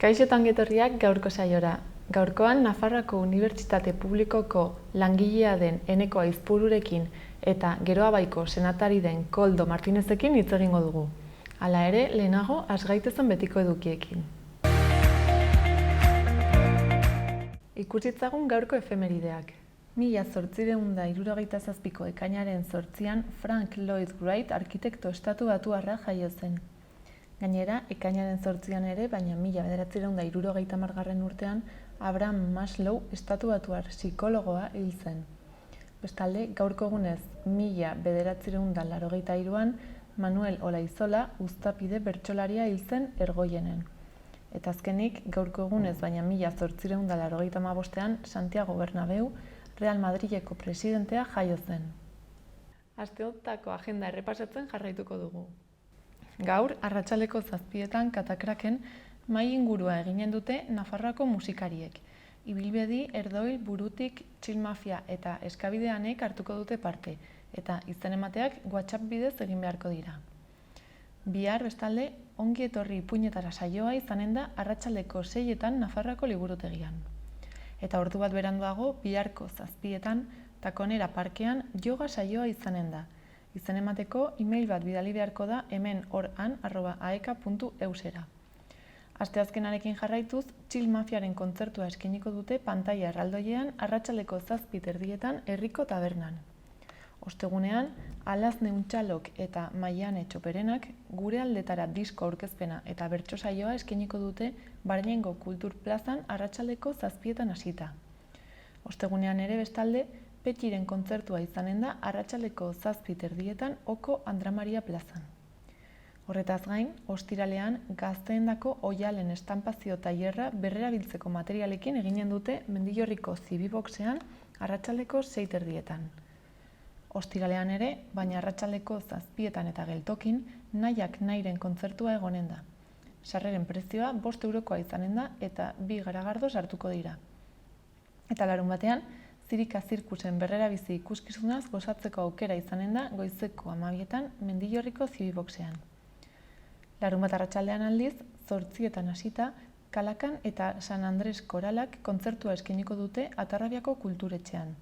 Kaixo eta ongi etorriak gaurko saiora. Gaurkoan Nafarroako Unibertsitate Publikoko langilea den Eneko Aizpururekin eta Geroabaiko senatari den Koldo Martinezekin hitz egingo dugu. Hala ere, lehenago has gaitezen betiko edukiekin. Ikusitzagun gaurko efemerideak. 1877ko ekainaren 8an Frank Lloyd Wright arkitekto estatubatuarra jaio zen. Gainera, ekainaren 8an ere, baina 1970 urtean, Abraham Maslow estatubatuar psikologoa hil zen. Bestalde, gaurko egunez 1983an Manuel Olaizola uztapide bertsolaria hil zen Ergoienen. Eta azkenik, gaurko egunez, baina 1885an Santiago Bernabeu Real Madrileko presidentea jaio zen. Asteotako agenda errepasatzen jarraituko dugu. Gaur, arratsaldeko 7etan Katakraken mahai ingurua eginen dute Nafarroako musikariek. Ibilbedi, Erdoil, Burutik, Txil Mafia eta Eskabideanek hartuko dute parte, eta izen emateak WhatsApp bidez egin beharko dira. Bihar, bestalde, ongi etorri ipuinetara saioa izanen da arratsaldeko 6etan Nafarroako liburutegian. Eta ordu bat beranduago, biharko 7etan Takonera parkean yoga saioa izanen da. Izen emateko email bat bidali beharko da hemen.oran@aeka.eusera. Asteazkenarekin jarraituz, Txil Mafiaren kontzertua eskainiko dute pantaila erraldoiean arratsaldeko 7:30 herriko tabernan. Ostegunean, Alazne Untxalok eta Maiane Txoperenak gure aldetara disko aurkezpena eta bertso saioa eskainiko dute Barnengo Kultur Plazan arratsaldeko 7etan hasita. Ostegunean ere bestalde, Petxiren kontzertua izanen da arratsaldeko 7:30 Oko Andra Maria plazan. Horretaz gain, ostiralean gazteendako oihalen estanpazio tailerra berrerabiltzeko materialekin eginen dute Mendillorriko Zibiboxean arratsaldeko 6:30. Ostiralean ere, baina arratsaldeko 7etan eta geltokin, Nahiak Nahiren kontzertua egonen da. Sarreren prezioa 5 eurokoa izanen da eta 2 garagardo sartuko dira. Eta larunbatean, Zirika Zirkusen berrerabizi ikuskizunaz gozatzeko aukera izanen da goizeko 12etan Mendillorriko Zibiboxean. Larunbat arratsaldean aldiz, 8etan hasita, Kalakan eta San Andres Koralak kontzertua eskainiko dute Atarrabiako kulturetxean.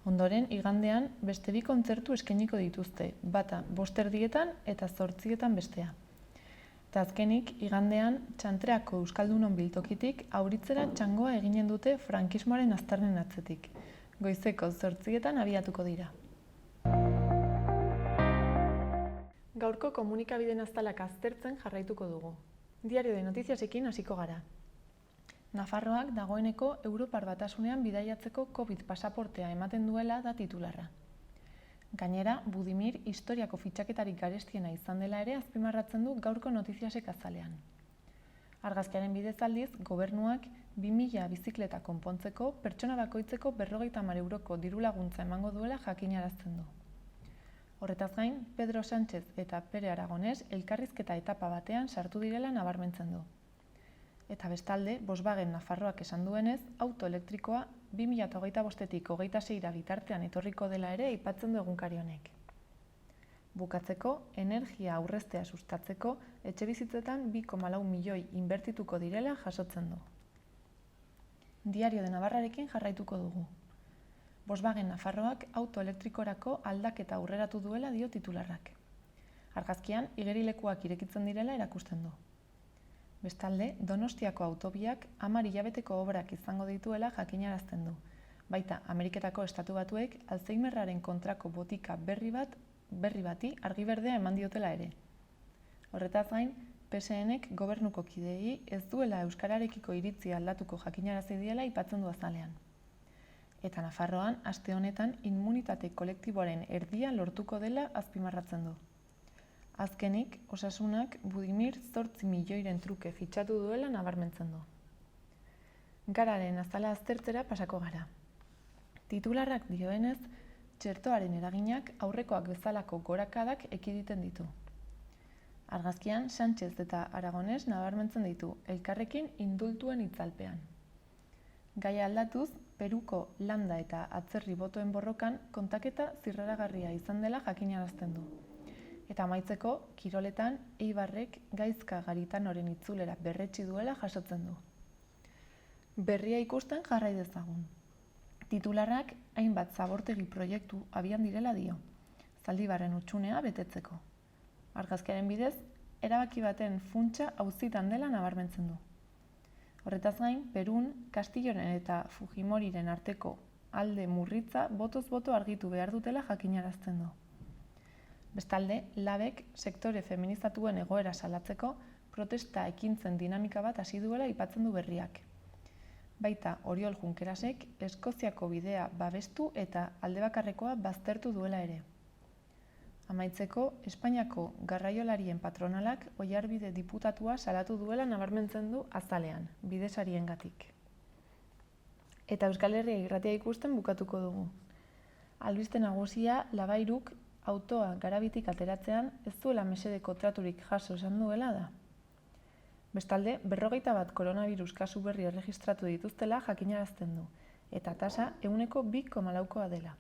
Ondoren, igandean, beste 2 kontzertu eskainiko dituzte, bata 5:30 eta 8etan bestea. Eta azkenik, igandean, Txantreako Euskaldunon biltokitik auritzera txangoa eginen dute frankismoaren aztarnen atzetik. Goizeko 8etan abiatuko dira. Gaurko komunikabideen aztalak aztertzen jarraituko dugu. Diario de Notiziasekin hasiko gara. Nafarroak dagoeneko Europar Batasunean bidaiatzeko COVID pasaportea ematen duela da titularra. Gainera, Budimir historiako fitxaketarik garestiena izan dela ere azpimarratzen du gaurko Notiziasek azalean. Argazkiaren bidez aldiz, gobernuak 2000 bizikleta konpontzeko pertsona bakoitzeko 50 euroko diru-laguntza emango duela jakinarazten du. Horretaz gain, Pedro Sánchez eta Pere Aragones elkarrizketa etapa batean sartu direla nabarmentzen du. Eta bestalde, Volkswagen Nafarroak esan duenez, auto elektrikoa 2025-tik 26ra bitartean etorriko dela ere aipatzen du egunkari honek. Bukatzeko, energia aurreztea sustatzeko etxebizitzetan 2,4 milioi inbertituko direla jasotzen du. Diario de Navarrarekin jarraituko dugu. Volkswagen Nafarroak auto elektrikorako aldaketa aurreratu duela dio titularrak. Argazkian, igerilekuak irekitzen direla erakusten du. Bestalde, Donostiako autobiak 10 hilabeteko obrak izango dituela jakinarazten du. Baita, Ameriketako estatu batuek Alzheimerraren kontrako botika berri bati argi berdea eman diotela ere. Horretaz gain, PSNek gobernuko kideei ez duela euskararekiko iritzia aldatuko jakinarazi diela aipatzen du azalean. Eta Nafarroan, aste honetan, immunitate kolektiboaren erdia lortuko dela azpimarratzen du. Azkenik, Osasunak Budimir 8 milioiren truke fitxatu duela nabarmentzen du. Gararen azala aztertzera pasako gara. Titularrak dioenez, txertoaren eraginak aurrekoak bezalako gorakadak ekiditen ditu. Argazkian, Sánchez eta Aragones nabarmentzen ditu, elkarrekin indultuen itzalpean. Gaia aldatuz, Peruko landa eta atzerri botoen borrokan kontaketa zirraragarria izan dela jakinarazten du. Eta amaitzeko, kiroletan Eibarrek Gaizka Garitanoren itzulera berretsi duela jasotzen du. Berria ikusten jarrai dezagun. Titularrak hainbat zabortegi proiektu abian direla dio, Zaldibarren hutsunea betetzeko. Argazkiaren bidez, erabaki baten funtsa auzitan dela nabarmentzen du. Horretaz gain, Perun, Castilloren eta Fujimoriren arteko alde murritza botoz boto argitu behar dutela jakinarazten du. Bestalde, Labek sektore feministatuen egoera salatzeko protesta ekintzen dinamika bat hasi duela aipatzen du berriak. Baita Oriol Junquerasek Eskoziako bidea babestu eta aldebakarrekoa baztertu duela ere. Amaitzeko, Espainiako garraiolarien patronalak Oiarbide diputatua salatu duela nabarmentzen du azalean, bidesariengatik. Eta Euskal Herria irratia ikusten bukatuko dugu. Albiste nagusia Labairuk autoa garabitik ateratzean ez duela mesedeko traturik jaso esan duela da. Bestalde, 41 koronavirus kasu berri erregistratu dituztela jakinarazten du, eta tasa 2,4%koa dela.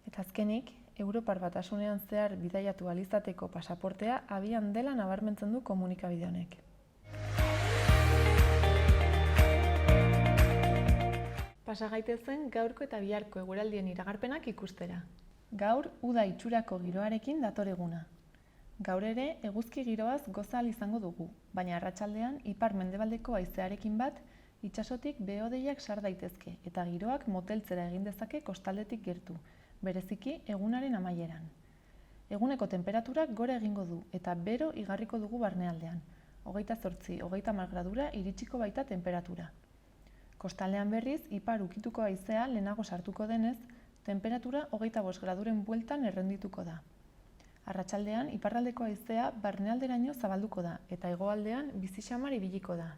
Eta azkenik, Europar Batasunean zehar bidaiatu ahal izateko pasaportea abian dela nabarmentzen du komunikabide honek. Pasa gaitezen gaurko eta biharko eguraldien iragarpenak ikustera. Gaur, uda itxurako giroarekin datoreguna. Gaur ere, eguzki giroaz goza ahal izango dugu, baina arratsaldean ipar-mendebaldeko haizearekin bat, itsasotik behe-hodeiak sar daitezke eta giroak moteltzera egin dezake kostaldetik gertu, bereziki egunaren amaieran. Eguneko temperaturak gora egingo du eta bero igarriko dugu barnealdean, 28-30 gradura iritsiko baita temperatura. Kostaldean berriz, ipar ukituko haizea lehenago sartuko denez, temperatura 25 graduren bueltan errendituko da. Arratsaldean iparraldeko haizea barnealderaino zabalduko da eta hegoaldean bizi xamar ibiliko da.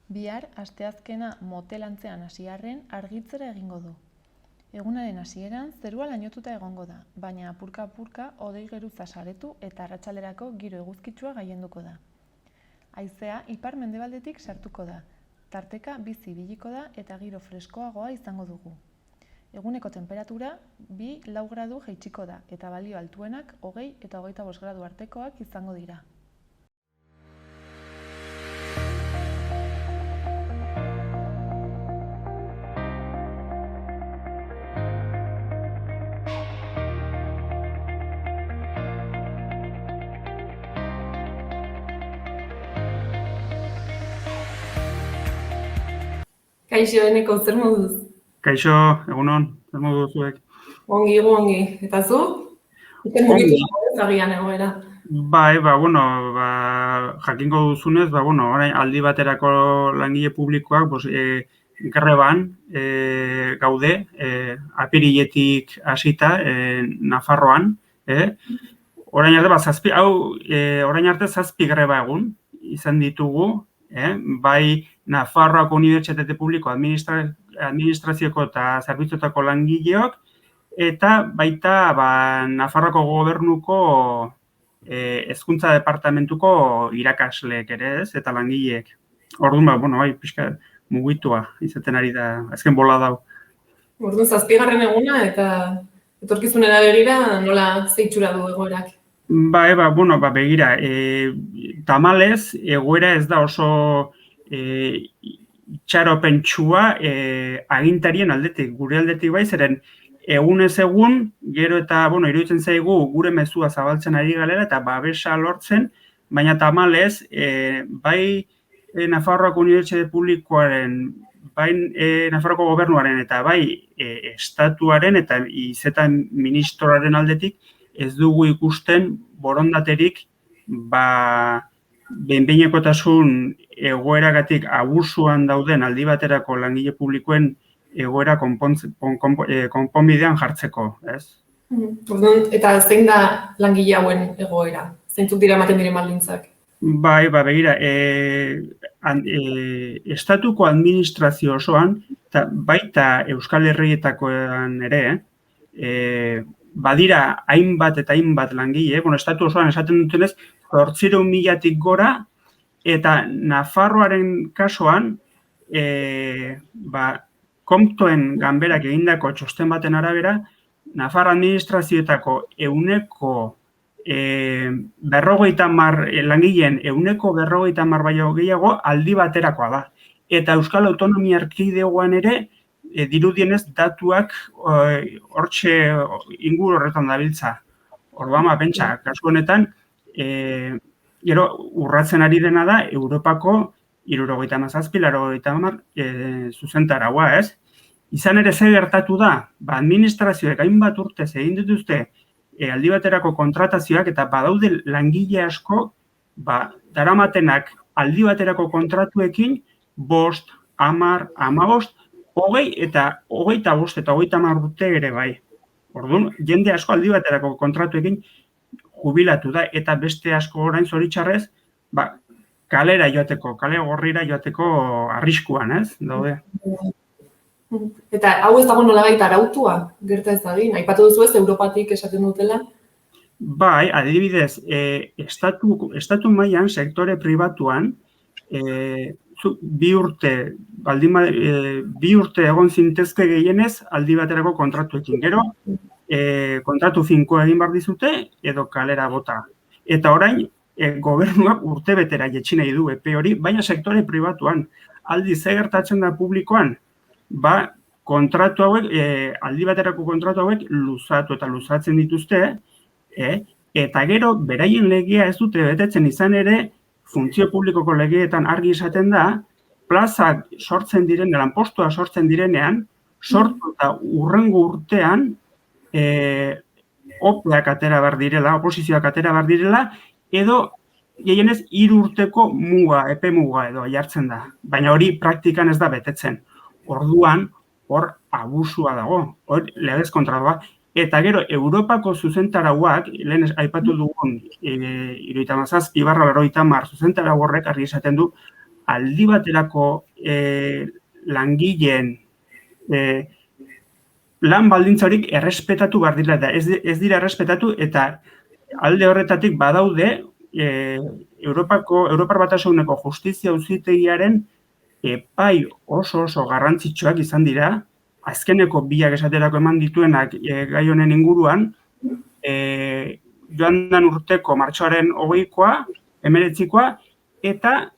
Bihar, asteazkena motelantzean hasi arren argitzera egingo du. Egunaren hasieran zerua lainotuta egongo da, baina apurka-apurka hodei geruza saretu eta arratsalderako giro eguzkitsua gailenduko da. Haizea ipar-mendebaldetik sartuko da, tarteka bizi ibiliko da eta giro freskoagoa izango dugu. Eguneko temperatura 2-4 gradu jaitsiko da eta balio altuenak 20 eta 25 gradu artekoak izango dira. Kaixo, Eneko, zer moduz? Kaixo, egunon, zer modu zuek? Ongi. Eta zu? Iten mugitu zagian egoera. Bai, jakingo duzunez, orain aldi baterako langile publikoak greban gaude, apiriletik hasita Nafarroan, orain arte 7 greba egun izan ditugu, bai Nafarroako Unibertsitate Publiko administrazioko eta zerbitzuetako langileok, eta baita Nafarroako gobernuko hezkuntza departamentuko irakasleek ere, eta langileek. Orduan, pixka mugitua izaten ari da, azken bola dau. Orduan, 7. eguna eta etorkizunera begira nola zeitxura du egoerak? Begira, tamalez, egoera ez da oso itxaropentsua agintarien aldetik, gure aldetik bai, zeren egunez egun, gero eta, iruditzen zaigu gure mezua zabaltzen ari galera eta babesa lortzen, baina tamalez, bai Nafarroako Unibertsitate Publikoaren, bai Nafarroako gobernuaren eta bai estatuaren eta izetan ministroaren aldetik ez dugu ikusten borondaterik behin-behinekotasun egoeragatik abusuan dauden aldi baterako langile publikoen egoera konponbidean jartzeko, ez? Eta zein da langile hauen egoera? Zeintzuk dira ematen diren baldintzak? Begira, estatuko administrazio osoan, eta baita Euskal Herrietakoan ere, badira hainbat eta hainbat langile, estatu osoan esaten dutenez, 800.000-tik gora, eta Nafarroaren kasuan, Comptoen ganberak egindako txosten baten arabera, Nafar administrazioetako ehuneko 50 langileen ehuneko 50 baino gehiago aldi baterakoa da. Eta Euskal Autonomia Erkidegoan ere dirudienez datuak hortxe inguru horretan dabiltza. Orduan, pentsa, kasu honetan, gero urratzen ari dena da Europako 77-80 zuzentaraua, ez? Izan ere ze gertatu da, administrazioek hainbat urtez egin dituzte aldi baterako kontratazioak eta badaude langile asko daramatenak aldi baterako kontratuekin 5, 10, 15, 20 eta 25 eta 30 urte ere bai. Orduan, jende asko aldi baterako kontratuekin jubilatu da eta beste asko orain zoritxarrez, kalera joateko, kale gorrira joateko arriskuan, ez? Daude. Eta hau ez dago nolabait arautua, gerta ez dadin? Aipatu duzu ez, Europatik esaten dutela? Bai, adibidez, estatu mailan, sektore pribatuan, bi urte egon zintezke gehienez aldi baterako kontratuekin. Gero, kontratu finkoa egin behar dizute edo kalera bota. Eta orain, gobernuak urte betera jetxi nahi du epe hori, baina sektore pribatuan. Aldi ze gertatzen da publikoan, kontratu hauek, aldi baterako kontratu hauek luzatu eta luzatzen dituzte, eta gero, beraien legea ez dute betetzen izan ere, funtzio publikoko legeetan argi esaten da, plazak sortzen diren, lanpostua sortzen direnean, sortu eta urrengo urtean, opeak atera behar direla, oposizioak atera behar direla, edo gehienez 3 urteko muga, epe muga edo jartzen da. Baina hori praktikan ez da betetzen. Orduan, hor abusua dago, hor legez kontratua. Eta gero, Europako zuzentarauak, lehen aipatu dugun 37/80 zuzentarau horrek argi esaten du, aldi baterako langileen lan baldintza horik errespetatu behar dira, eta ez dira errespetatu, eta alde horretatik badaude Europar Batasuneko Justizia Auzitegiaren epai oso garrantzitsuak izan dira, azkeneko biak esaterako eman dituenak gai honen inguruan, joan den urteko martxoaren 20koa, 19koa, eta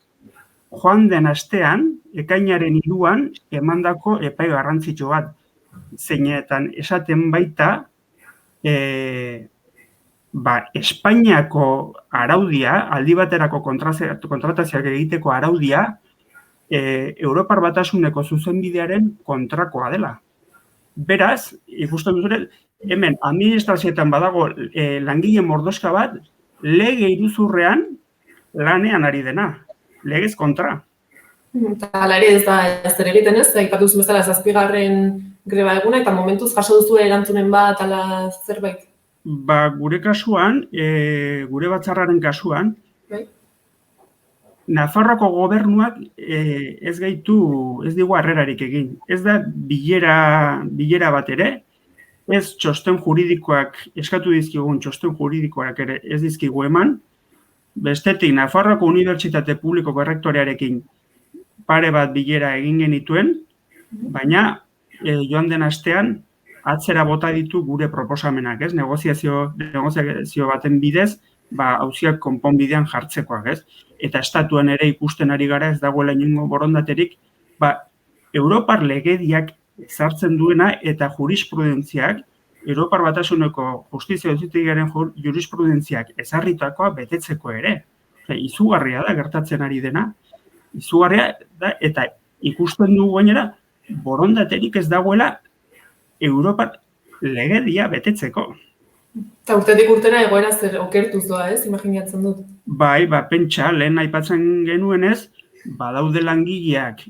joan den astean, ekainaren 3an, emandako epai garrantzitsu bat. Zeinetan esaten baita, Espainiako araudia, aldi baterako kontratazioak egiteko araudia, Europar Batasuneko zuzenbidearen kontrakoa dela. Beraz, ikusten duzure, hemen administrazioetan badago langile mordoska bat, lege iruzurrean lanean ari dena, legez kontra. Eta hala ere ez da zer egiten ez, aipatu duzu bezala 7. greba eguna, eta momentuz jaso duzu erantzunen bat ala zerbait? Gure kasuan, gure batzarraren kasuan, Nafarroako gobernuak ez digu harrerarik egin. Ez da bilera bat ere, ez txosten juridikoak, eskatu dizkigun txosten juridikoak ere ez dizkigu eman, bestetik Nafarroako Unibertsitate Publikoko errektorearekin pare bat bilera egin genituen, baina joan den astean atzera bota ditu gure proposamenak, ez? Negoziazio baten bidez, auziak konponbidean jartzekoak, ez? Eta estatuan ere ikusten ari gara ez dagoela inongo borondaterik, Europar legediak ezartzen duena eta jurisprudentziak, Europar Batasuneko Justizia Auzitegiaren jurisprudentziak ezarritakoa betetzeko ere. Izugarria da gertatzen ari dena, izugarria da, eta ikusten dugu gainera, borondaterik ez dagoela Europar legedia betetzeko. Eta urtetik urtera egoera zer okertuz doa, ez? Imaginatzen dut. Bai, pentsa, lehen aipatzen genuenez, badaude langileak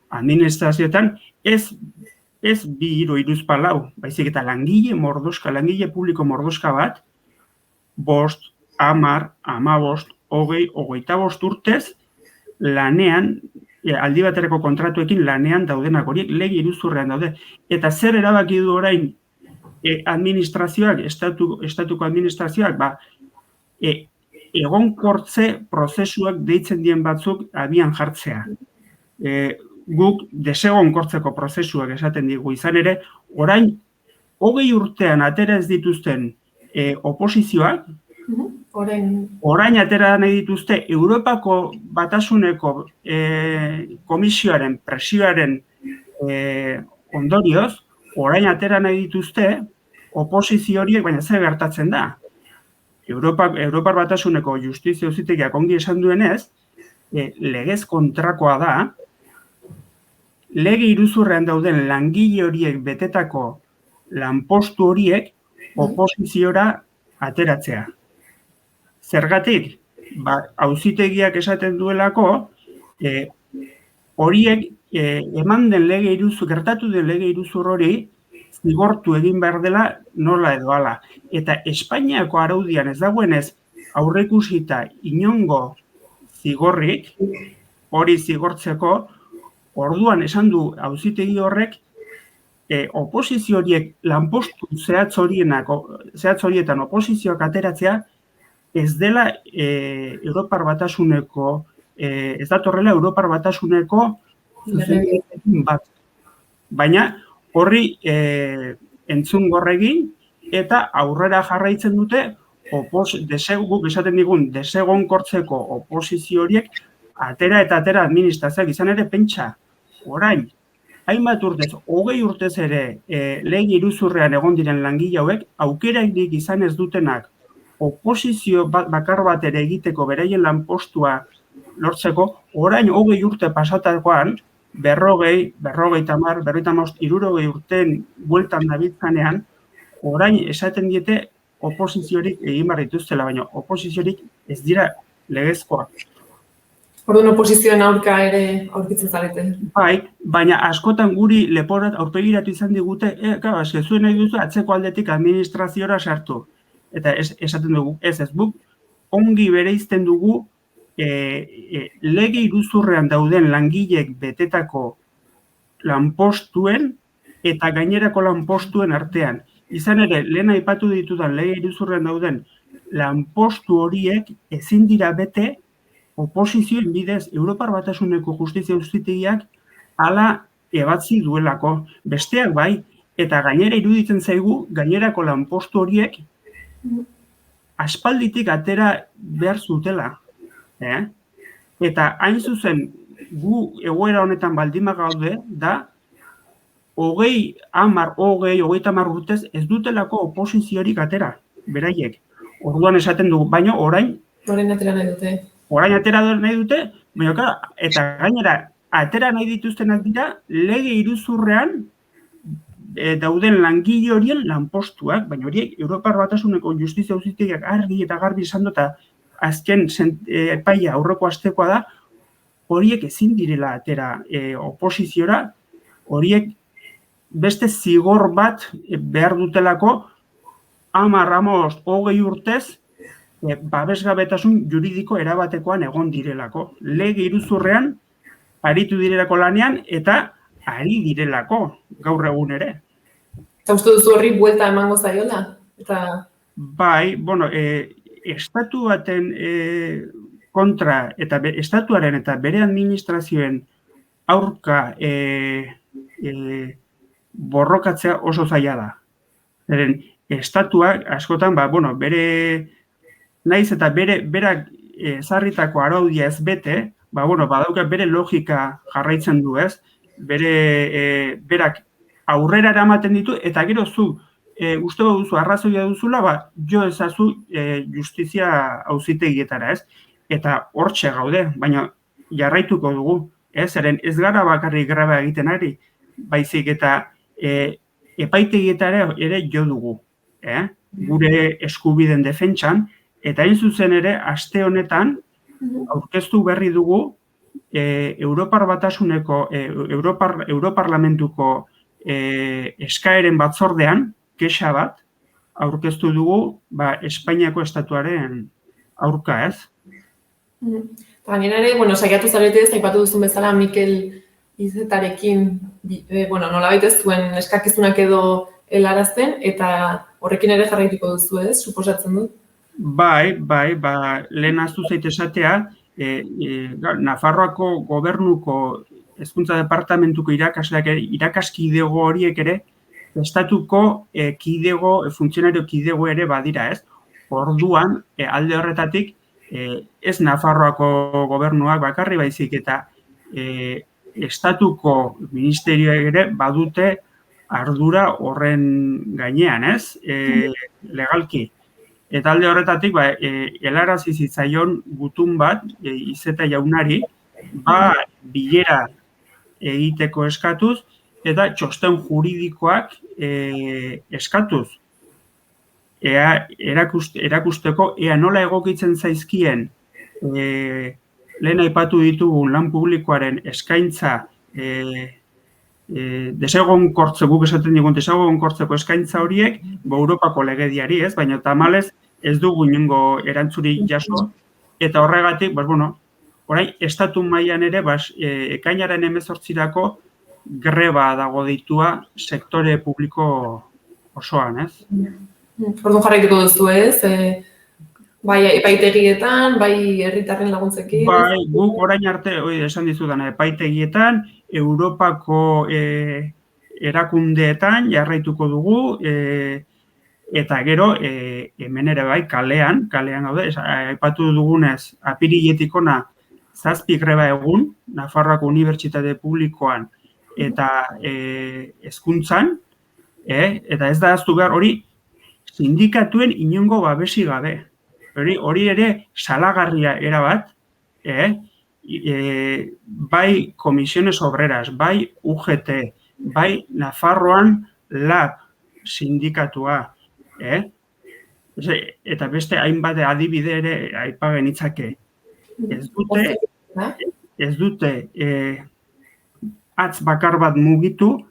administrazioetan, ez 2, 3, 4, baizik eta langile publiko mordoska bat, 5, 10, 15, 20, 25 urtez lanean, aldi baterako kontratuekin lanean daudenak horiek lege iruzurrean daude. Eta zer erabaki du orain administrazioak, estatuko administrazioak, egonkortze prozesuak deitzen dien batzuk abian jartzea. Guk desegonkortzeko prozesuak esaten digu izan ere, orain hogei urtean atera ez dituzten oposizioak, orain atera nahi dituzte Europako Batasuneko komisioaren presioaren ondorioz, orain atera nahi dituzte oposizio horiek, baina zer gertatzen da? Europar Batasuneko Justizia Auzitegiak ongi esan duenez, legez kontrakoa da, lege iruzurrean dauden langile horiek betetako lanpostu horiek oposiziora ateratzea. Zergatik, auzitegiak esaten duelako, horiek eman den gertatu den lege iruzur hori zigortu egin behar dela nola edo hala. Eta Espainiako araudian ez dagoenez aurreikusita inongo zigorrik, hori zigortzeko, orduan esan du auzitegi horrek oposizio horiek lanpostu zehatz horietan oposizioak ateratzea ez dela Europar Batasuneko, ez datorrela Europar Batasuneko zuzenketekin bat. Baina horri entzun gorregin eta aurrera jarraitzen dute guk esaten digun desegonkortzeko oposizio horiek atera eta atera administrazioak izan ere pentsa. Orain, hainbat urtez, 20 urtez ere lege iruzurrean egon diren langile hauek, aukerarik izan ez dutenak oposizio bakar bat ere egiteko beraien lanpostua lortzeko, orain 20 urte pasatakoan, 40, 50, 55, 60 urteen bueltan dabiltzanean, orain esaten diete oposiziorik egin behar dituztela, baina oposiziorik ez dira legezkoak. Orduan oposizioen aurka ere aurkitzen zarete. Bai, baina askotan guri leporat aurpegiratu izan digute, zuen nahi duzu atzeko aldetik administraziora sartu. Eta esaten dugu, ez guk ongi bereizten dugu lege iruzurrean dauden langileek betetako lanpostuen eta gainerako lanpostuen artean. Izan ere, lehen aipatu ditudan lege iruzurrean dauden lanpostu horiek ezin dira bete oposizioen bidez Europar Batasuneko Justizia Auzitegiak hala ebatzi duelako. Besteak bai, eta gainera iruditzen zaigu, gainerako lanpostu horiek aspalditik atera behar zutela. Eta hain zuzen gu egoera honetan baldima gaude da 20-30 urtez ez dutelako oposiziorik atera, beraiek. Orduan esaten dugu, baina orain atera nahi dute. Orain atera nahi dute, baina eta gainera atera nahi dituztenak dira lege iruzurrean dauden langile horien lanpostuak, baina horiek Europar Batasuneko Justizia Auzitegiak argi eta garbi esan dute azken epaia aurreko astekoa da, horiek ezin direla atera oposiziora, horiek beste zigor bat behar dutelako 10, 20 urtez babesgabetasun juridiko erabatekoan egon direlako. Lege iruzurrean aritu direlako lanean eta ari direlako gaur egun ere. Eta uste duzu horri buelta emango zaiola? Bai, estatu baten kontra eta estatuaren eta bere administrazioen aurka borrokatzea oso zaila da. Zeren, estatuak askotan, bere naiz eta berak ezarritako araudia ez bete, badauka bere logika jarraitzen du, ez? Berak aurrera eramaten ditu, eta gero zu uste duzu arrazoia duzula, jo ezazu justizia auzitegietara, ez? Eta hortxe gaude, baina jarraituko dugu, ez? Zeren ez gara bakarrik greba egiten ari, baizik eta epaitegietara ere jo dugu, gure eskubideen defentsan, eta hain zuzen ere, aste honetan, aurkeztu berri dugu Europar Batasuneko, Europarlamentuko eskaeren batzordean, kexa bat, aurkeztu dugu Espainiako estatuaren aurka, ez? Gainera ere, saiatu zarete ez, aipatu duzun bezala Mikel Izetarekin, nolabait ez zuen eskakizunak edo helarazten, eta horrekin ere jarraituko duzu ez, suposatzen dut? Bai, lehen ahaztu zait esatea, Nafarroako gobernuko hezkuntza departamentuko irakaskidego horiek ere estatuko funtzionario kidego ere badira, ez? Orduan, alde horretatik, ez Nafarroako gobernuak bakarri baizik eta estatuko ministerioek ere badute ardura horren gainean, ez? Legalki. Eta alde horretatik, helarazi zitzaion gutun bat, Izeta jaunari, bilera egiteko eskatuz, eta txosten juridikoak eskatuz. Erakusteko, nola egokitzen zaizkien lehen aipatu ditugun lan publikoaren eskaintza desegonkortzeko, guk esaten digun desegonkortzeko eskaintza horiek, Europako legediari, ez? Baina tamalez ez dugu inongo erantzurik jaso, eta horregatik, orain, estatu mailan ere, ekainaren 18-rako greba dago deitua sektore publiko osoan, ez? Orduan jarraituko duzu, ez? Bai epaitegietan, bai herritarren laguntzekin. Bai, guk orain arte, esan dizudan, epaitegietan, Europako erakundeetan jarraituko dugu, eta gero, hemen ere bai, kalean gaude, aipatu dugunez, apiriletik hona 7 greba egun, Nafarroako Unibertsitate Publikoan eta hezkuntzan, eta ez da ahaztu behar, hori sindikatuen inongo babesi gabe. Hori ere salagarria erabat, bai Comisiones Obreras, bai UGT, bai Nafarroan LAB sindikatua, eta beste hainbat adibide ere aipa genitzake. Ez dute atz bakar bat mugitu,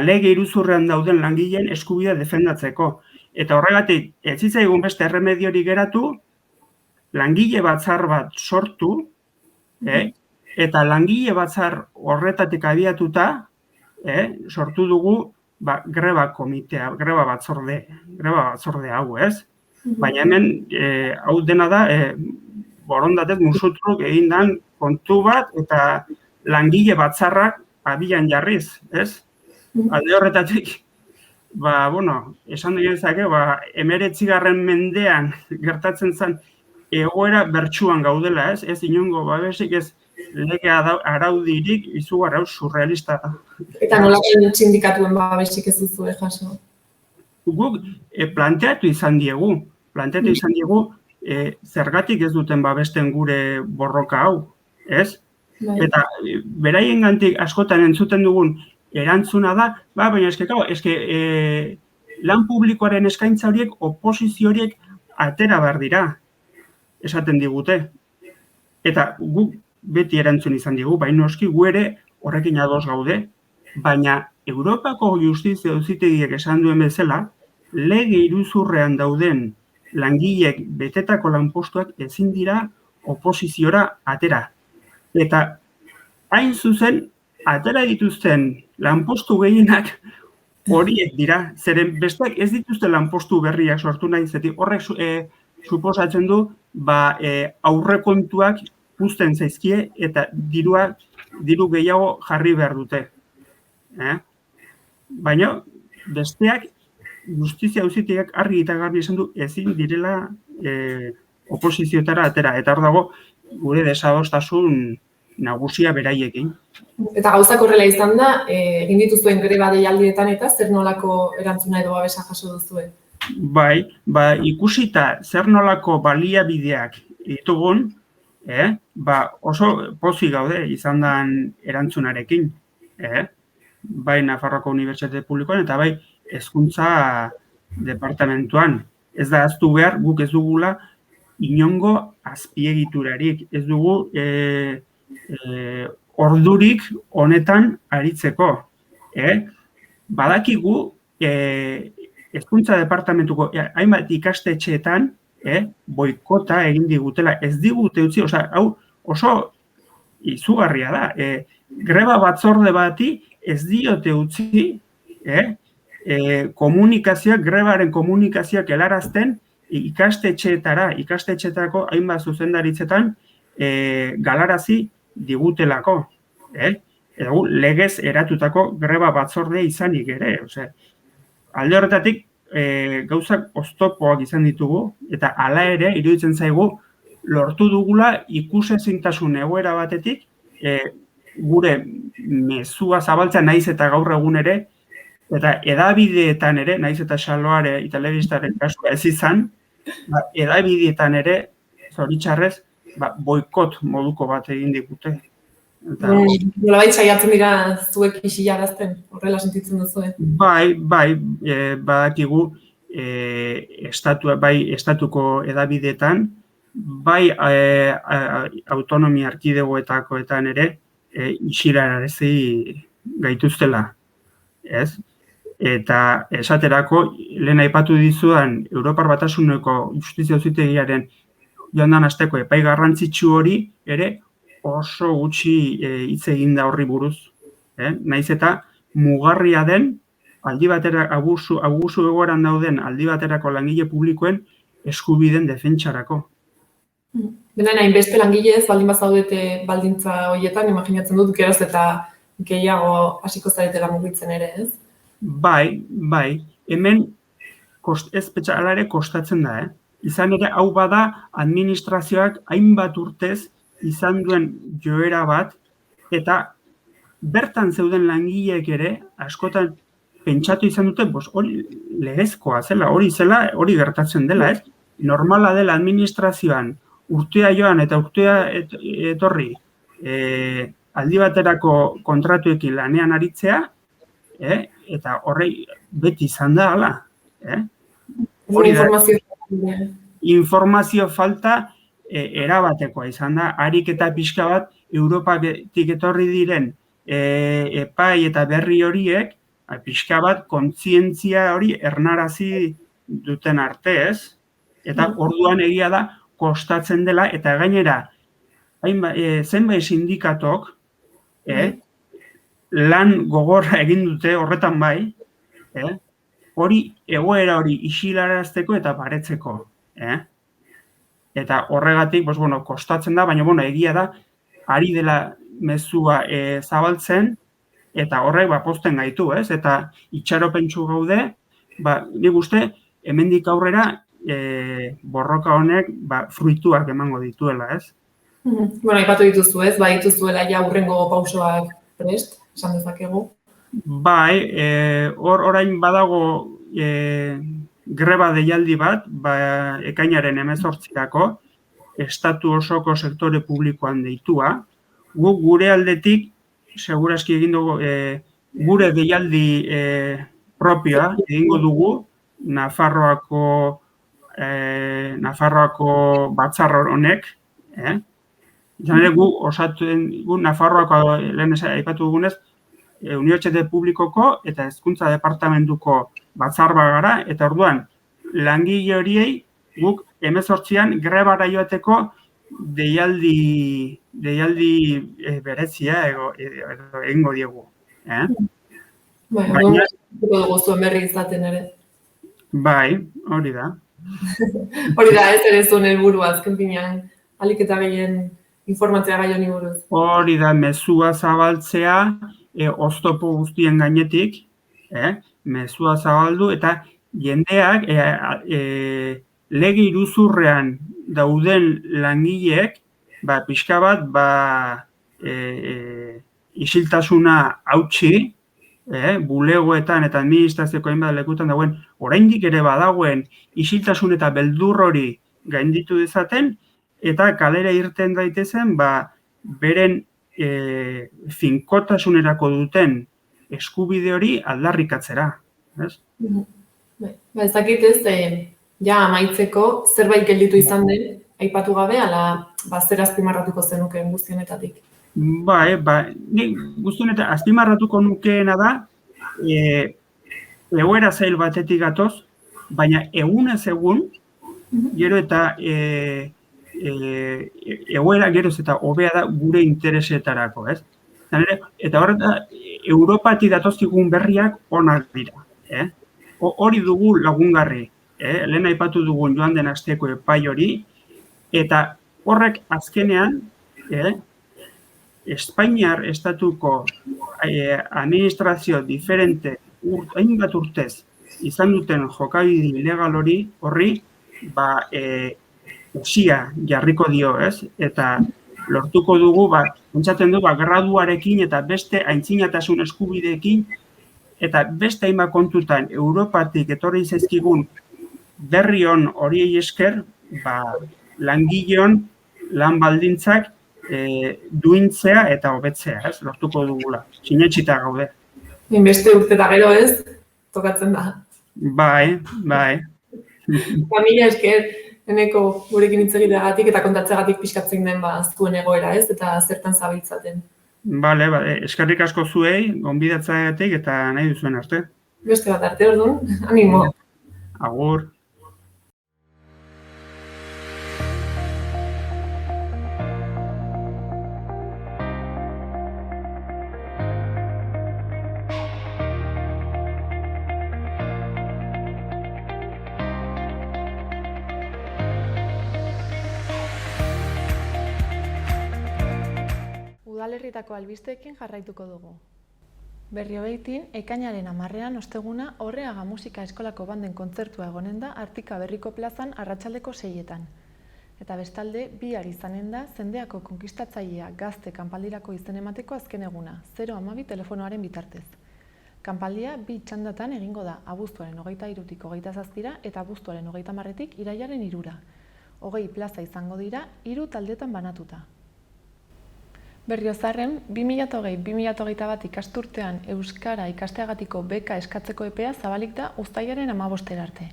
lege iruzurrean dauden langileen eskubidea defendatzeko. Eta horregatik, ez zitzaigun beste erremediorik geratu, langile batzar bat sortu, eta langile batzar horretatik abiatuta, sortu dugu greba komitea, greba batzorde hau, ez? Baina hemen, hau dena da, borondatez musutruk egindan kontu bat, eta langile batzarrak abian jarriz, ez? Alde horretatik, esan dezake, 19. mendean gertatzen zen egoera bertsuan gaudela, ez? Ez inongo babesik, ez lege araudirik izugarri surrealista. Eta nolakoen sindikatuen babesik ez duzu jaso? Guk planteatu izan diegu, zergatik ez duten babesten gure borroka hau, ez? Eta beraiengandik askotan entzuten dugun erantzuna da, baina lan publikoaren eskaintza horiek, oposizio horiek atera behar dira, esaten digute. Eta guk beti erantzun izan digu, baina noski gu ere horrekin ados gaude, baina Europako Justizia Auzitegiak esan duen bezala, lege iruzurrean dauden langilek betetako lanpostuak ezin dira oposiziora atera. Eta hain zuzen, atera dituzten lanpostu gehienak horiek dira, zeren besteak ez dituzte lanpostu berriak sortu nahi, zetik horrek suposatzen du aurrekontuak puzten zaizkie eta diru gehiago jarri behar dute. Baina besteak Justizia Auzitegiak argi eta garbi esan du ezin direla oposizioetara atera, eta hor dago gure desadostasun nagusia beraiekin. Eta gauzak horrela izan da, egin dituzuen greba deialdietan eta zer nolako erantzuna edo babesa jaso duzue? Bai, ikusita zer nolako baliabideak ditugun, oso pozik gaude izan den erantzunarekin. Bai Nafarroako Unibertsitate Publikoan eta bai hezkuntza departamentuan. Ez da ahaztu behar, guk ez dugula inongo azpiegiturarik, ez dugu ordurik honetan aritzeko. Badakigu hezkuntza departamentuko hainbat ikastetxeetan boikota egin digutela, ez digute utzi, hau oso izugarria da. Greba batzorde bati ez diote utzi komunikazioak, grebaren komunikazioak helarazten ikastetxeetako hainbat zuzendaritzetan galarazi digutelako. Legez eratutako greba batzorde izanik ere. alde horretatik gauzak oztopoak izan ditugu, eta hala ere, iruditzen zaigu, lortu dugula ikusezintasun egoera batetik, gure mezua zabaltzea naiz eta gaur egun ere, eta edabideetan ere, naiz eta xaloare telebistaren kasua ez izan, edabideetan ere, zoritxarrez, boikot moduko bat egin digute. Nolabait saiatzen dira zuek isilarazten, horrela sentitzen duzu. Bai, badakigu estatuko edabideetan, bai autonomia erkidegoetakoetan ere isilarazi gaituztela, ez? Eta esaterako, lehen aipatu dizudan Europar Batasuneko Justizia Auzitegiaren joan den asteko epai garrantzitsu hori ere oso gutxi hitz egin da horri buruz. Naiz eta mugarria den, aldi batera abusu egoeran dauden aldi baterako langile publikoen eskubideen defentsarako. Benen hainbeste langile ez baldin bazaudete baldintza horietan, imaginatzen dut geroz eta gehiago hasiko zaretela mugitzen ere, ez? Bai, hemen hala ere kostatzen da, Izan ere, hau bada administrazioak hainbat urtez izan duen joera bat, eta bertan zeuden langileek ere, askotan pentsatu izan dute, hori legezkoa zela, hori gertatzen dela, ez? Normala dela administrazioan urtea joan eta urtea etorri aldi baterako kontratuekin lanean aritzea, eta horrei beti izan da, hala. Informazio falta erabatekoa izan da, harik eta pixka bat Europatik etorri diren epai eta berri horiek, pixka bat kontzientzia hori ernarazi duten arte, ez? Eta orduan egia da kostatzen dela, eta gainera zenbait sindikatok lan gogorra egin dute horretan bai, egoera hori isilarazteko eta baretzeko. Eta horregatik, kostatzen da, baina egia da, ari dela mezua zabaltzen, eta horrek pozten gaitu, ez? Eta itxaropentsu gaude, nik uste, hemendik aurrera borroka honek fruituak emango dituela, ez? Aipatu dituzu, ez? Dituzuela ja hurrengo pausoak prest, esan dezakegu. Bai, orain badago greba deialdi bat, ekainaren 18-ako, estatu osoko sektore publikoan deitua. Gure aldetik, segurazki egin dugu, gure deialdi propioa egingo dugu, Nafarroako batzar honek, izan ere gu Nafarroako lehen aipatu dugunez, Unibertsitate Publikoko eta Hezkuntza Departamentuko batzar bagara, eta orduan langile horiei guk 18an grebara joateko deialdi berezia egingo diegu. Baina dugu zuen berri izaten ere. Bai, hori da. Hori da, ez ere zuen helburua azken finean, ahalik eta gehien informatzea gai honi buruz. Hori da, mezua zabaltzea, oztopo guztien gainetik, mezua zabaldu, eta jendeak lege iruzurrean dauden langileek, pixka bat, isiltasuna hautsi, bulegoetan eta administrazioko hainbat lekutan dagoen, oraindik ere badagoen isiltasun eta beldur hori gainditu dezaten, eta kalera irten daitezen, beren finkotasunerako duten eskubide hori aldarrikatzera. Ez dakit ez, ja amaitzeko, zerbait gelditu izan den, aipatu gabe, ala zer azpimarratuko zenukeen guztionetatik? Nik guztionetan azpimarratuko nukeena da, egoera zail batetik gatoz, baina egunez egun, gero eta egoera geroz eta hobea da gure interesetarako, ez? Eta horreta, Europatik datozkigun berriak onak dira. Hori dugu lagungarri, lehen aipatu dugun joan den asteko epai hori, eta horrek azkenean, Espainiar estatuko administrazio diferente hainbat urtez izan duten jokabide ilegal horri usia jarriko dio, ez? Eta lortuko dugu, pentsatzen du, graduarekin eta beste aintzinatasun eskubideekin eta beste hainbat kontutan Europatik etorri zaizkigun berri on horiei esker, langileon lan baldintzak duintzea eta hobetzea, ez? Lortuko dugula. Sinetsita gaude. Beste urte eta gero ez, tokatzen da. Bai. Familia esker, eneko gurekin hitz egiteagatik eta kontatzeagatik pixkatzen den zuen egoera, ez? Eta zertan zabiltzaten. Bale, eskerrik asko zuei, gonbidatzeagatik eta nahi duzuen arte. Beste bat arte, orduan, animo. Agur. Udalerritako albisteekin jarraituko dugu. Berriobeitin, ekainaren 10ean osteguna Orreaga Musika Eskolako banden kontzertua egonen da Artika Berriko plazan arratsaldeko 6etan. Eta bestalde, bihar izanen da Zendeako konkistatzailea gazte kanpaldirako izen emateko azken eguna, 012 telefonoaren bitartez. Kanpaldia 2 txandatan egingo da abuztuaren 23tik 27 eta abuztuaren 30tik irailaren 3ra. 20 plaza izango dira 3 taldetan banatuta. Berriozarren, 2020-2021 ikasturtean Euskara ikasteagatiko beka eskatzeko epea zabalik da uztailaren 15 arte.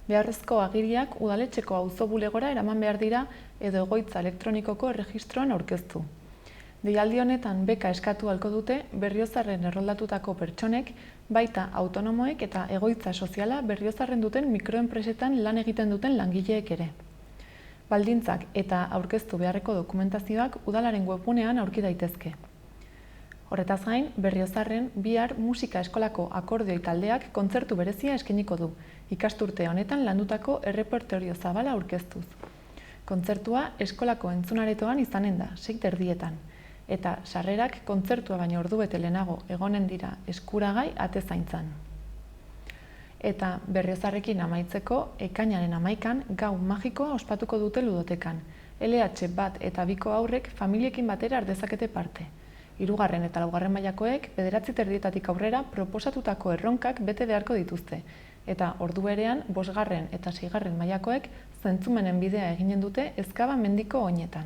Beharrezko agiriak udaletxeko auzo bulegora eraman behar dira edo egoitza elektronikoko erregistroan aurkeztu. Deialdi honetan beka eskatu ahalko dute Berriozarren erroldatutako pertsonek, baita autonomoek eta egoitza soziala Berriozarren duten mikroenpresetan lan egiten duten langileek ere. Baldintzak eta aurkeztu beharreko dokumentazioak udalaren webgunean aurki daitezke. Horretaz gain, Berriozarren bihar musika eskolako akordeoi taldeak kontzertu berezia eskainiko du, ikasturte honetan landutako errepertorio zabala aurkeztuz. Kontzertua eskolako entzunaretoan izanen da, 6:30, eta sarrerak kontzertua baino ordubete lehenago egonen dira eskuragai atezaintzan. Eta Berriozarrekin amaitzeko, ekainaren 11an gau magikoa ospatuko dute ludotekan. LH bat eta 2ko haurrek familiekin batera ardezakete parte. 3. eta 4. mailakoek 9:30 aurrera proposatutako erronkak bete beharko dituzte. Eta ordu berean 5. eta 6. mailakoek zentzumenen bidea eginen dute Ezkaba mendiko oinetan.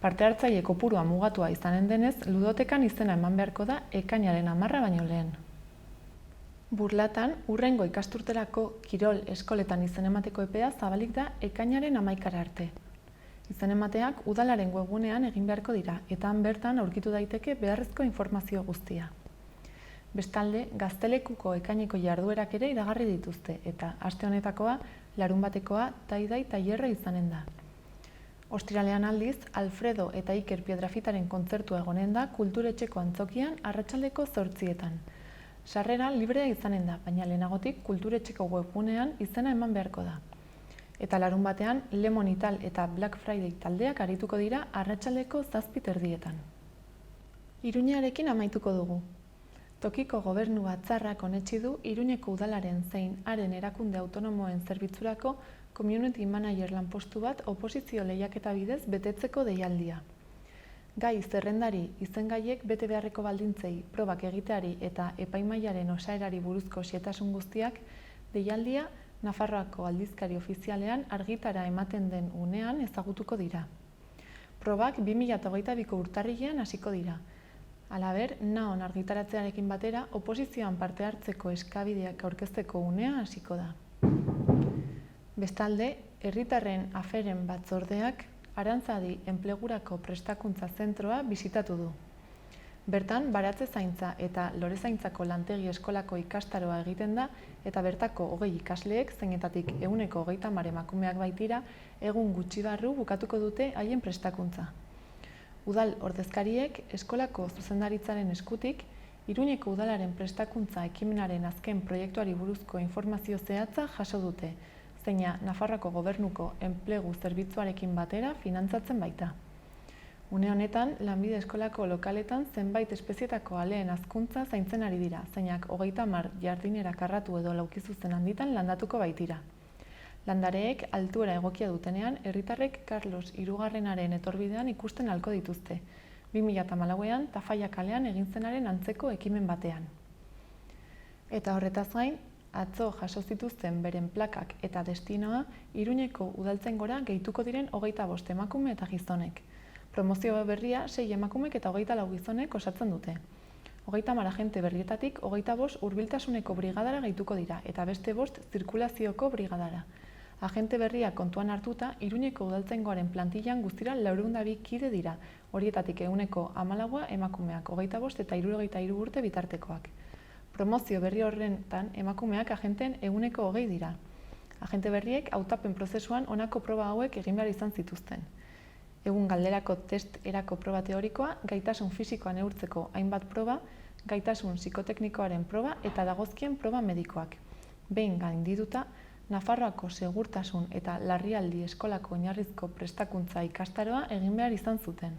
Parte hartzaile kopurua mugatua izanen denez, ludotekan izena eman beharko da ekainaren 10 baino lehen. Burlatan, hurrengo ikasturterako kirol eskoletan izen emateko epea zabalik da ekainaren 11 arte. Izen emateak udalaren webgunean egin beharko dira, eta bertan aurkitu daiteke beharrezko informazio guztia. Bestalde, Gaztelekuko ekaineko jarduerak ere iragarri dituzte, eta aste honetakoa, larunbatekoa, taidai tailerra izanen da. Ostiralean aldiz, Alfredo eta Iker Piedrafitaren kontzertua egonen da Kulturetxeko antzokian arratsaldeko 8etan. Sarrera librea izanen da, baina lehenagotik Kulturetxeko webgunean izena eman beharko da. Eta larun batean, Lemon Ital eta Black Friday taldeak arituko dira arratsaldeko 7:30. Iruñearekin amaituko dugu. Tokiko gobernu batzarrak onetsi du Iruñeko udalaren zein haren erakunde autonomoen zerbitzurako community manager lanpostu bat oposizio lehiaketa bidez betetzeko deialdia. Gai zerrendari izengaiek bete beharreko baldintzei probak egiteari eta epaimahaiaren osaerari buruzko xehetasun guztiak deialdia Nafarroako aldizkari ofizialean argitara ematen den unean ezagutuko dira. Probak 2022ko urtarrilean hasiko dira. Halaber, naon argitaratzearekin batera oposizioan parte hartzeko eskabideak aurkezteko unea hasiko da. Bestalde, herritarren aferen batzordeak Arantzadi enplegurako prestakuntza zentroa bisitatu du. Bertan, baratze zaintza eta lorezaintzako lantegi eskolako ikastaroa egiten da eta bertako 20 ikasleek zeinetatik 130 emakumeak baitira egun gutxi barru bukatuko dute haien prestakuntza. Udal ordezkariek eskolako zuzendaritzaren eskutik Iruñeko udalaren prestakuntza ekimenaren azken proiektuari buruzko informazio zehatza jaso dute, zeina Nafarroako gobernuko enplegu zerbitzuarekin batera finantzatzen baita. Une honetan, lanbide eskolako lokaletan zenbait espezietako aleen hazkuntza zaintzen ari dira, zeinak 30 jardinera karratu edo laukizuzen handitan landatuko baitira. Landareek altuera egokia dutenean, herritarrek Carlos Hirugarrenaren etorbidean ikusten ahalko dituzte, 2014an Tafaia kalean egin zenaren antzeko ekimen batean. Eta horretaz gain, atzo jaso zituzten beren plakak eta destinoa Iruñeko udaltzengora gehituko diren 25 emakume eta gizonek. Promozio berria 6 emakumek eta 24 gizonek osatzen dute. 30 agente berrietatik 25 hurbiltasuneko brigadara gehituko dira eta beste 5 zirkulazioko brigadara. Agente berria kontuan hartuta, Iruñeko udaltzengoaren plantillan guztira 402 kide dira, horietatik 14% emakumeak, 25 eta 63 urte bitartekoak. Promozio berri horretan emakumeak agenten 20% dira. Agente berriek hautapen prozesuan honako proba hauek egin behar izan zituzten. Egun galderako test erako proba teorikoa, gaitasun fisikoa neurtzeko hainbat proba, gaitasun psikoteknikoaren proba eta dagozkien proba medikoak. Behin gaindituta, Nafarroako segurtasun eta larrialdi eskolako oinarrizko prestakuntza ikastaroa egin behar izan zuten.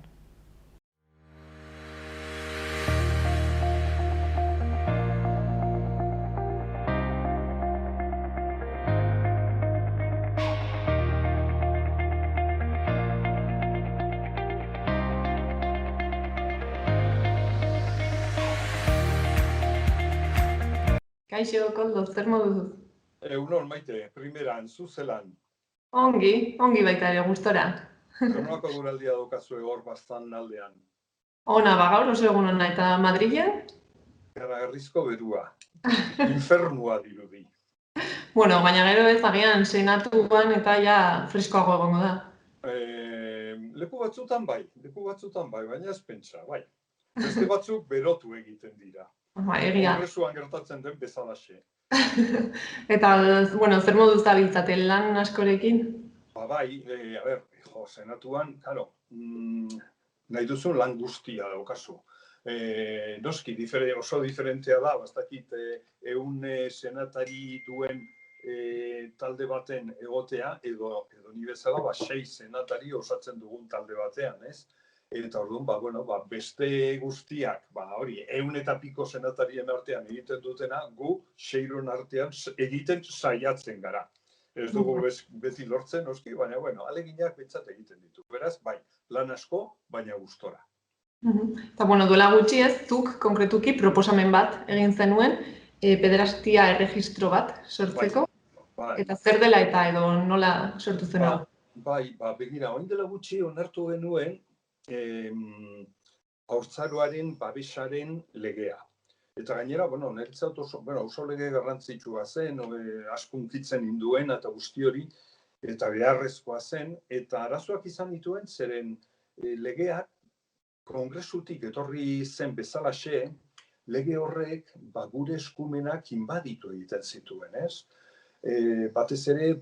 Kaixo, Koldo, zer moduz? Egunon, Maite, primeran, zuzelan. Ongi baita ere, gustora. Nolako guraldia daukazu hor bastan aldean. Ona, gaur oso egun ona, eta Madrilen? Garagarrizko berua. Infernua dirudi. Bueno, baina gero ez agian senatuan eta ja freskoago egongo da. Leku batzutan bai, baina ez pentsa, bai. Beste batzuk berotu egiten dira. Egia. Kongresuan gertatzen den bezalaxe. Eta, bueno, zer moduz dabiltzate lan askorekin? Bai, senatuan, claro, nahi duzun lan guztia daukazu. Noski, oso diferentea da, bastakit 100 senatari duen talde baten egotea, edo ni bezala 6 senatari osatzen dugun talde batean, ez? Eta orduan, beste guztiak, 100 eta piko senatarien artean egiten dutena, gu 6 artean egiten saiatzen gara. Ez dugu beti lortzen, noski, baina, aleginak behintzat egiten ditu. Beraz, bai, lan asko, baina gustora. Eta, duela gutxi ez, zuk konkretuki proposamen bat egin zenuen, pederastia erregistro bat sortzeko, eta zer dela eta edo nola sortu zen hau? Begira, orain dela gutxi onartu genuen haurtzaroaren babesaren legea. Eta gainera, niretzat oso lege garrantzitsua zen, asko hunkitzen induen eta guzti hori, eta beharrezkoa zen, eta arazoak izan dituen, zeren legeak kongresutik etorri zen bezalaxe, lege horrek gure eskumenak inbaditu egiten zituen, ez? Batez ere,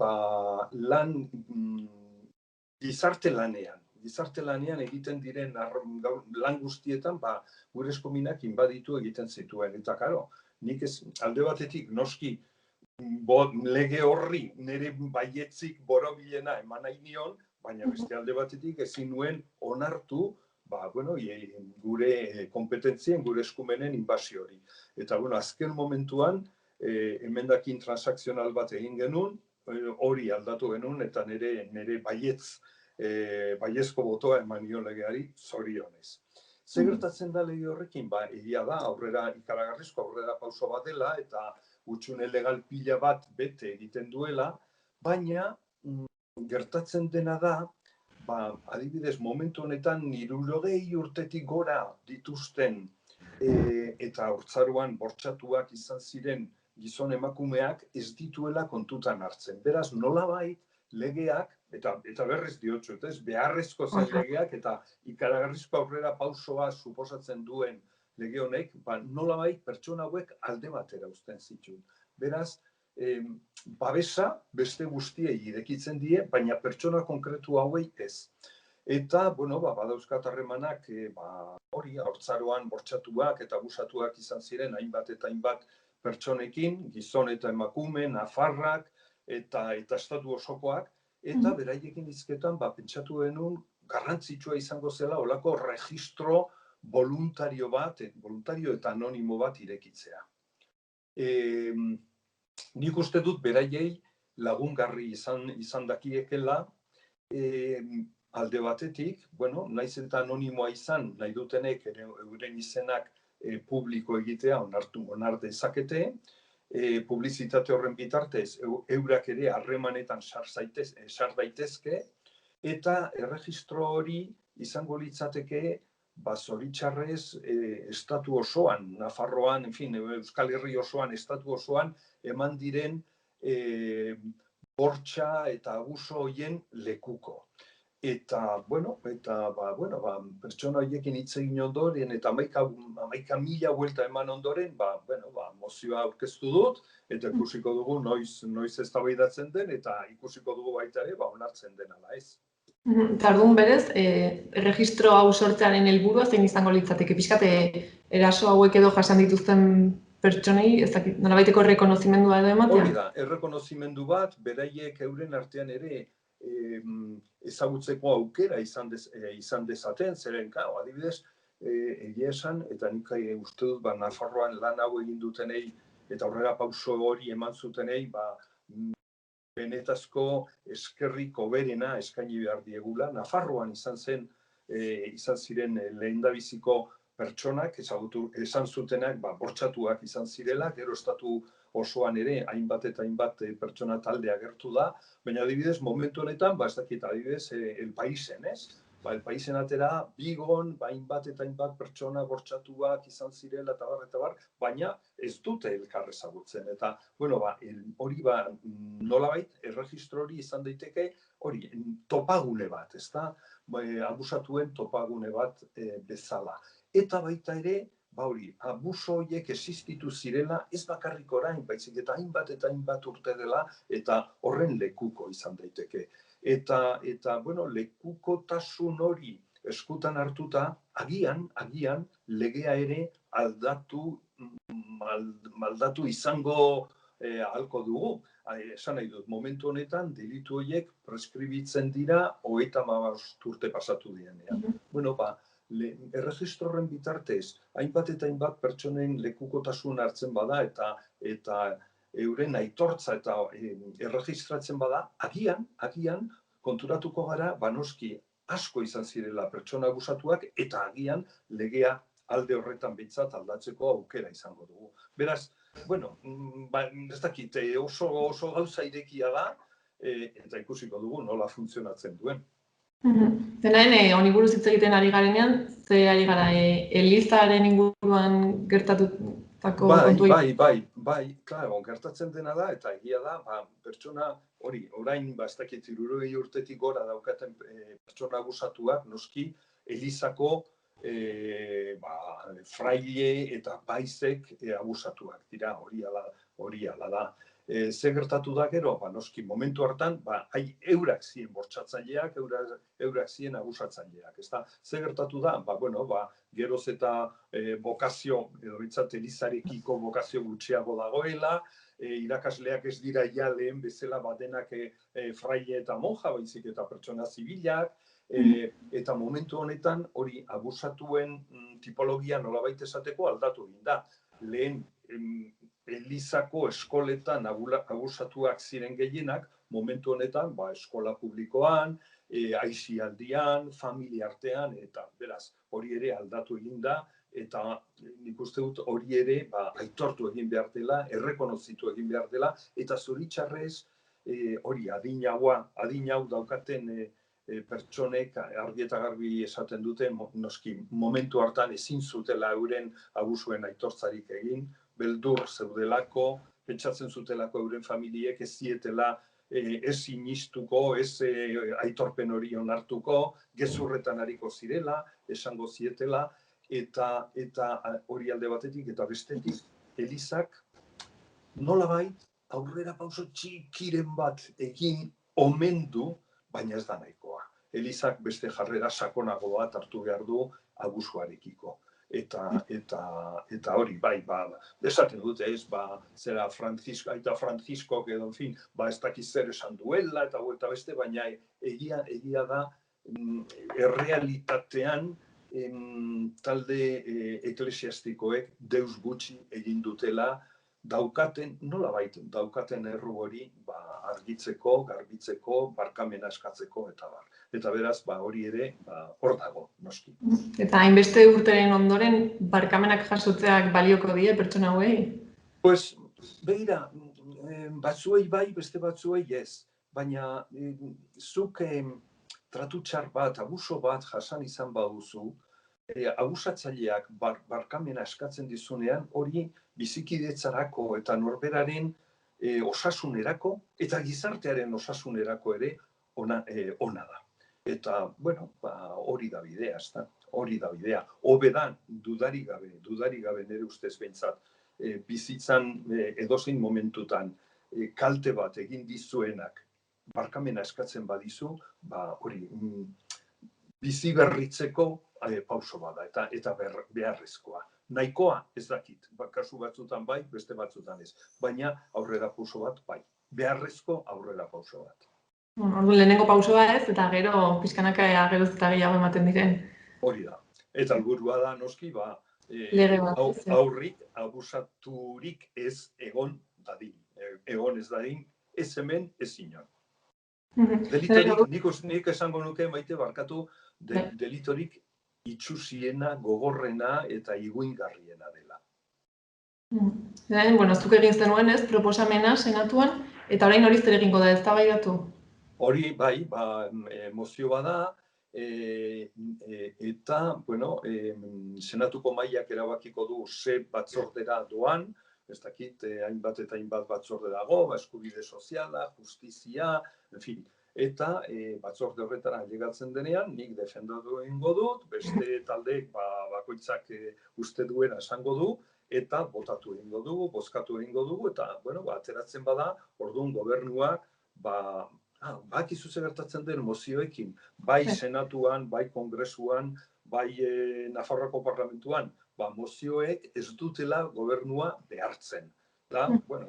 gizarte lanean egiten diren lan guztietan gure eskumenak inbaditu egiten zituen. Eta, karo, nik alde batetik noski lege horri nire baietzik borobilena eman nahi nion, baina beste alde batetik ezin nuen onartu gure kompetentzien, gure eskumenen inbasio hori. Eta, azken momentuan, emendakin transakzional bat egin genuen, hori aldatu genuen, eta nire baiezko botoa eman nion legeari zorionez. Zer gertatzen da lege horrekin? Egia da, ikaragarrizko aurrera pauso bat dela, eta hutsune legal pila bat bete egiten duela, baina gertatzen dena da, adibidez, momentu honetan 60 urtetik gora dituzten eta haurtzaroan bortxatuak izan ziren gizon emakumeak ez dituela kontutan hartzen. Beraz, nolabait legeak, eta berriz diotxut, beharrezko zen legeak eta ikaragarrizko aurrera pausoa suposatzen duen lege honek, nolabait pertsona hauek alde batera uzten zituen. Beraz, babesa beste guztiei irekitzen die, baina pertsona konkretu hauei ez. Eta, badauzkat harremanak hori, haurtzaroan bortxatuak eta abusatuak izan ziren hainbat eta hainbat pertsonekin, gizon eta emakume, nafarrak eta estatu osokoak, eta beraiekin hizketan pentsatu genuen garrantzitsua izango zela olako registro voluntario eta anonimo bat irekitzea. Nik uste dut beraiei lagungarri izan dakiekela, alde batetik, naiz eta anonimoa izan, nahi dutenek euren izenak publiko egitea onar dezakete, publizitate horren bitartez eurak ere harremanetan sar daitezke, eta erregistro hori izango litzateke zoritxarrez estatu osoan, Nafarroan, Euskal Herri osoan, estatu osoan, eman diren bortxa eta abuso horien lekuko. Eta, pertsona horiekin hitz egin ondoren, eta 11.000 buelta eman ondoren, mozioa aurkeztu dut, eta ikusiko dugu noiz eztabaidatzen den, eta ikusiko dugu baita ere, onartzen den ala ez. Tardun berez, erregistro hau sortzearen helburua zein izango litzateke? Pixkat, eraso hauek edo jasan dituzten pertsonei, nolabaiteko errekonozimendua edo ematea? Hori da, errekonozimendu bat, beraiek euren artean ere ezagutzeko aukera izan dezaten, zeren, adibidez, egia esan, eta nik uste dut, Nafarroan lan hau egin dutenei, eta aurrera pauso hori eman zutenei, benetazko eskerrik hoberena eskaini behar diegula. Nafarroan izan ziren lehendabiziko pertsonak, esan zutenak, bortxatuak izan zirela, gero estatu osoan ere, hainbat eta hainbat pertsona talde agertu da, baina adibidez, momentu honetan, ez dakit adibidez, El Paisen, ez? El Paisen atera, Bigon, hainbat eta hainbat pertsona bortxatuak izan zirela, eta bar, baina ez dute elkar ezagutzen. Eta, hori nolabait, erregistro hori izan daiteke, hori, topagune bat, ez da? Abusatuen topagune bat bezala. Eta baita ere, abuso horiek existitu zirela, ez bakarrik orain, baizik eta hainbat urte dela, eta horren lekuko izan daiteke. Eta lekukotasun hori eskutan hartuta, agian legea ere aldatu izango ahalko dugu. Esan nahi dut, momentu honetan, delitu horiek preskribitzen dira 35 urte pasatu direnean. Erregistro horren bitartez, hainbat eta hainbat pertsonen lekukotasun hartzen bada eta euren aitortza eta erregistratzen bada, agian konturatuko gara, noski asko izan zirela pertsona abusatuak eta agian legea alde horretan behintzat aldatzeko aukera izango dugu. Beraz, ez dakit, oso gauza irekia da, eta ikusiko dugu nola funtzionatzen duen. Denaen, honi buruz hitz egiten ari garenean, ze ari gara, Elizaren inguruan gertatutako kontuei? Bai, gertatzen dena da, eta egia da, pertsona hori, orain, ez dakit, 60 urtetik gora daukaten pertsona abusatuak, noski, Elizako fraile eta baizek abusatuak dira, hori ala da. Ze gertatu da gero, noski, momentu hartan, eurak ziren bortxatzaileak, eurak ziren abusatzaileak. Ze gertatu da, geroz eta bokazio, edo bintzat Elizarekiko bokazio gutxiago dagoela, irakasleak ez dira ja lehen bezala batenak fraile eta monja, baizik eta pertsona zibilak, eta momentu honetan hori abusatuen tipologia nolabait esateko aldatu egin da. Lehen Elizako eskoletan abusatuak ziren gehienak, momentu honetan eskola publikoan, aisialdian, familia artean, eta beraz, hori ere aldatu egin da, eta nik uste dut hori ere aitortu egin behar dela, errekonozitu egin behar dela, eta zoritxarrez hori adin hau daukaten pertsonek argi eta garbi esaten dute, noski momentu hartan ezin zutela euren abusuen aitortzarik egin, beldur zeudelako, pentsatzen zutelako euren familiek ez zietela ez sinistuko, ez aitorpen hori onartuko, gezurretan ariko zirela, esango zietela, eta hori alde batetik eta bestetik, Elizak nolabait aurrera pauso txikiren bat egin omen du, baina ez da nahikoa. Elizak beste jarrera sakonago bat hartu behar du abusuarekiko. Eta hori, esaten dute ez, zera Aita Francisco, edo, ez dakiz zer esan duela, eta beste, baina egia da errealitatean talde eklesiastikoek deus gutxi egin dutela nolabait daukaten erru hori argitzeko, garbitzeko, barkamena eskatzeko eta bar. Eta beraz, hori ere hor dago, noski. Eta hainbeste urteren ondoren barkamenak jasotzeak balioko die pertsona hauei? Pues, begira, batzuei bai, beste batzuei ez. Baina, zuk tratu txar bat, abuso bat jasan izan baduzu, abusatzaileak barkamena eskatzen dizunean, hori bizikidetzarako eta norberaren osasunerako eta gizartearen osasunerako ere ona da. Eta, bueno, hori da bidea, ezta? Hori da bidea. Hobedan, dudarik gabe nire ustez behintzat, bizitzan edozein momentutan kalte bat egin dizuenak barkamena eskatzen badizu, hori bizi berritzeko pauso bada eta beharrezkoa. Nahikoa ez dakit, kasu batzutan bai, beste batzutan ez, baina aurrera pauso bat bai, beharrezko aurrera pauso bat. Orduan lehenengo pausoa ez, eta gero pixkanaka geroz eta gehiago ematen diren. Hori da. Eta helburua da noski, aurrik abusaturik ez egon dadin. Egon ez dadin, ez hemen, ez inon. Delitorik, nik esango nuke, Maite, barkatu, delitorik itxusiena, gogorrena eta iguingarriena dela. Bueno, zuk egin zenuen ez, proposamena senatuan, eta orain hori zer egingo da, eztabaidatu? Hori, bai, mozio bada, eta, bueno, senatuko mailak erabakiko du ze batzordera doan, ez dakit, hainbat eta hainbat batzorde dago, eskubide soziala, justizia, en fin. Eta batzorde horretara ailegatzen denean, nik defendatu egingo dut, beste taldeek bakoitzak uste duena esango du, eta botatu egingo dugu, bozkatu egingo dugu, eta, bueno, ateratzen bada, orduan gobernuak, bakizu ze gertatzen den mozioekin, bai senatuan, bai kongresuan, bai Nafarroako parlamentuan, mozioek ez dutela gobernua behartzen. Eta, bueno,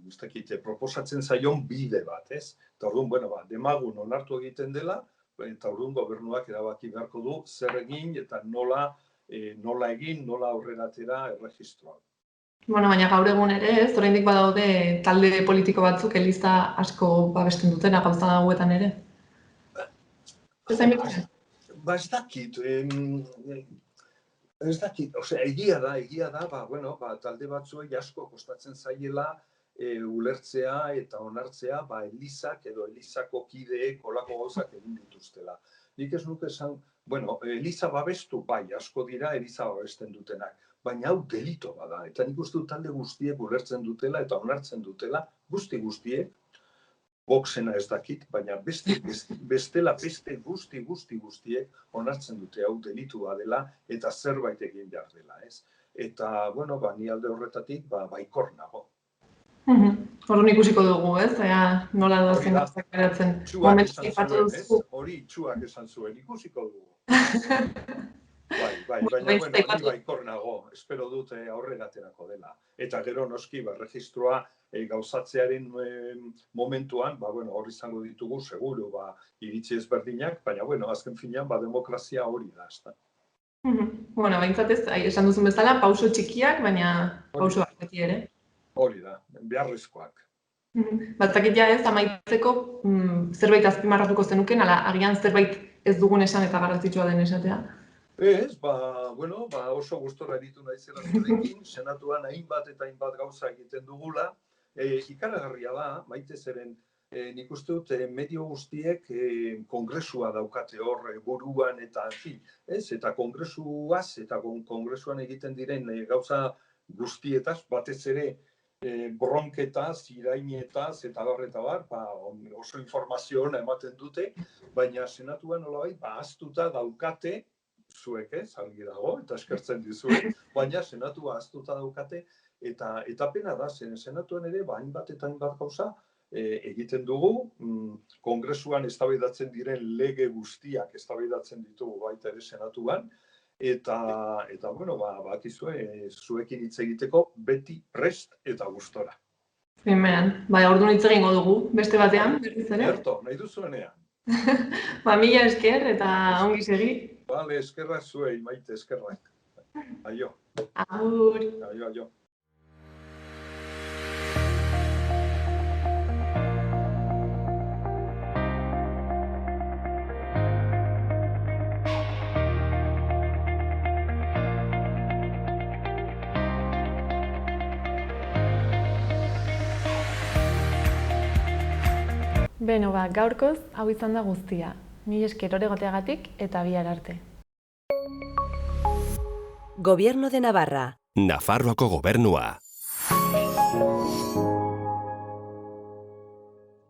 ez dakit, proposatzen zaion bide bat, ez? Eta orduan, bueno, demagun onartu egiten dela, eta orduan gobernuak erabaki beharko du zer egin eta nola egin, nola aurrera atera erregistroan. Bueno, baina gaur egun ere ez, oraindik badaude talde politiko batzuk eliza asko babesten dutena gauza hauetan ere. Ez dakit, egia da, talde batzuei asko kostatzen zaiela ulertzea eta onartzea elizak edo elizako kideek olako gauzak egin dituztela. Nik ez nuke esan, eliza babestu, bai, asko dira eliza babesten dutenak, baina hau delito bada, eta nik uste dut talde guztiek ulertzen dutela eta onartzen dutela, guztiek, boxena ez dakit, baina bestela beste guztiek onartzen dute hau delitua dela eta zerbait egin behar dela, ez? Eta, bueno, ni alde horretatik, baikor nago. Orduan ikusiko dugu, ez? Nola doazen gauzak geratzen. Hori txuak esan zuen, ikusiko dugu. Baina, ni baikor nago, espero dut aurrera aterako dela. Eta gero noski, erregistroa gauzatzearen momentuan, hor izango ditugu, seguru, iritzi ezberdinak, baina, azken finean, demokrazia hori da, ezta. Bueno, behintzat ez, esan duzun bezala, pauso txikiak, baina pauso beti ere. Hori da, beharrezkoak. Batzakit ja ez, amaitzeko zerbait azpimarratuko zenuken, ala agian zerbait ez dugun esan eta garrantzitsua den esatea. Ez, oso gustora eritu naizela zurekin, senatuan hainbat eta hainbat gauza egiten dugula. Ikaragarria da, Maite zeren, nik uste dut medio guztiek kongresua daukate hor buruan eta eta kongresuaz eta kongresuan egiten diren gauza guztietaz, batez ere bronketaz, irainetaz eta bar, oso informazio hona ematen dute, baina senatuan nolabait, ahaztuta daukate, zuek ez, argi dago, eta eskertzen dizuet, baina senatua ahaztuta daukate, eta pena da, senatuan ere, hainbat eta hainbat gauza egiten dugu, kongresuan eztabaidatzen diren lege guztiak eztabaidatzen ditugu baita ere senatuan, eta bakizue, zuekin hitz egiteko beti prest eta gustora. Orduan hitz egingo dugu, beste batean, berriz ere? Erto, nahi duzuenean. Mila esker eta ongi segi. Bale, eskerrak zuei, Maite, eskerrak. Aio, Agur. aio. Beno, gaurkoz hau izan da guztia. Mila esker hor egoteagatik eta bihar arte. Gobierno de Navarra. Nafarroako gobernua.